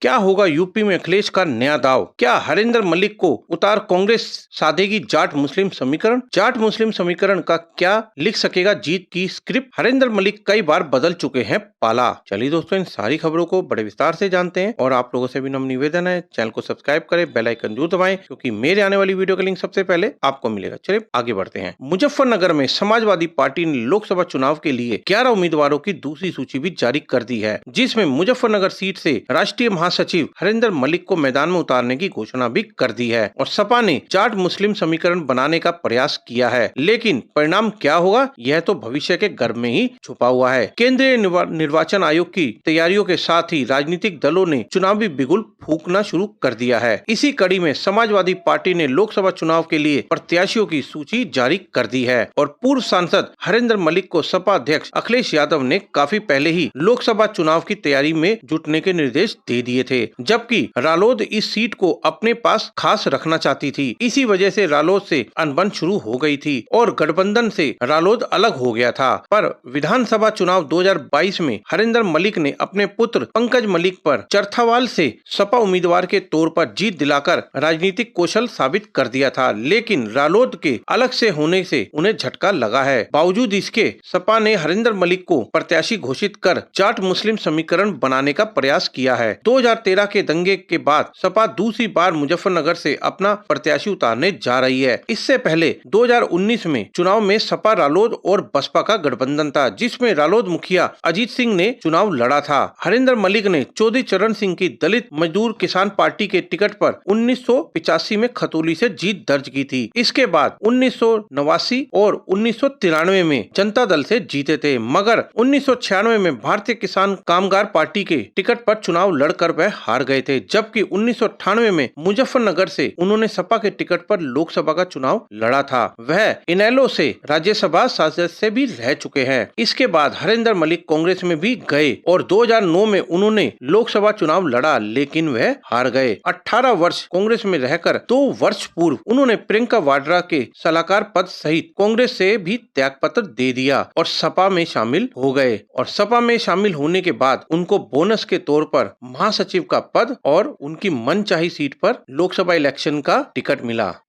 क्या होगा यूपी में अखिलेश का नया दाव? क्या हरिंदर मलिक को उतार कांग्रेस साधेगी जाट मुस्लिम समीकरण? जाट मुस्लिम समीकरण का क्या लिख सकेगा जीत की स्क्रिप्ट? हरिंदर मलिक कई बार बदल चुके हैं पाला। चलिए दोस्तों, इन सारी खबरों को बड़े विस्तार से जानते हैं और आप लोगों से भी नम्र निवेदन है, चैनल को सब्सक्राइब करें, बेल आइकन जरूर दबाएं, क्योंकि मेरे आने वाली वीडियो का लिंक सबसे पहले आपको मिलेगा। चलिए आगे बढ़ते हैं। मुजफ्फरनगर में समाजवादी पार्टी ने लोकसभा चुनाव के लिए 11 उम्मीदवारों की दूसरी सूची भी जारी कर दी है, जिसमें मुजफ्फरनगर सीट से राष्ट्रीय महासचिव हरिंदर मलिक को मैदान में उतारने की घोषणा भी कर दी है और सपा ने जाट मुस्लिम समीकरण बनाने का प्रयास किया है, लेकिन परिणाम क्या होगा यह तो भविष्य के गर्भ में ही छुपा हुआ है। केंद्रीय निर्वाचन आयोग की तैयारियों के साथ ही राजनीतिक दलों ने चुनावी बिगुल फूंकना शुरू कर दिया है। इसी कड़ी में समाजवादी पार्टी ने लोकसभा चुनाव के लिए प्रत्याशियों की सूची जारी कर दी है और पूर्व सांसद हरिंदर मलिक को सपा अध्यक्ष अखिलेश यादव ने काफी पहले ही लोकसभा चुनाव की तैयारी में जुटने के निर्देश दे दिए थे, जबकि रालोद इस सीट को अपने पास खास रखना चाहती थी। इसी वजह से रालोद से अनबन शुरू हो गई थी और गठबंधन से रालोद अलग हो गया था। पर विधानसभा चुनाव 2022 में हरिंदर मलिक ने अपने पुत्र पंकज मलिक पर चरथावाल से सपा उम्मीदवार के तौर पर जीत दिलाकर राजनीतिक कौशल साबित कर दिया था, लेकिन रालोद के अलग से होने से उन्हें झटका लगा है। बावजूद इसके सपा ने हरिंदर मलिक को प्रत्याशी घोषित कर जाट मुस्लिम समीकरण बनाने का प्रयास किया है। 2013 के दंगे के बाद सपा दूसरी बार मुजफ्फरनगर से अपना प्रत्याशी उतारने जा रही है। इससे पहले 2019 में चुनाव में सपा रालोद और बसपा का गठबंधन था, जिसमें रालोद मुखिया अजीत सिंह ने चुनाव लड़ा था। हरिंदर मलिक ने चौधरी चरण सिंह की दलित मजदूर किसान पार्टी के टिकट पर 1985 में खतौली से जीत दर्ज की थी। इसके बाद 1989 और 1993 में जनता दल से जीते थे, मगर 1996 में भारतीय किसान कामगार पार्टी के टिकट पर चुनाव लड़कर वह हार गए थे, जबकि 1998 में मुजफ्फरनगर से उन्होंने सपा के टिकट पर लोकसभा का चुनाव लड़ा था। वह इनेलो से राज्यसभा सदस्य भी रह चुके हैं। इसके बाद हरिंदर मलिक कांग्रेस में भी गए और 2009 में उन्होंने लोकसभा चुनाव लड़ा, लेकिन वह हार गए। 18 वर्ष कांग्रेस में रहकर 2 वर्ष पूर्व उन्होंने प्रियंका वाड्रा के सलाहकार पद सहित कांग्रेस से भी त्यागपत्र दे दिया और सपा में शामिल हो गए और सपा में शामिल होने के बाद उनको बोनस के तौर पर महासचिव का पद और उनकी मनचाही सीट पर लोकसभा इलेक्शन का टिकट मिला।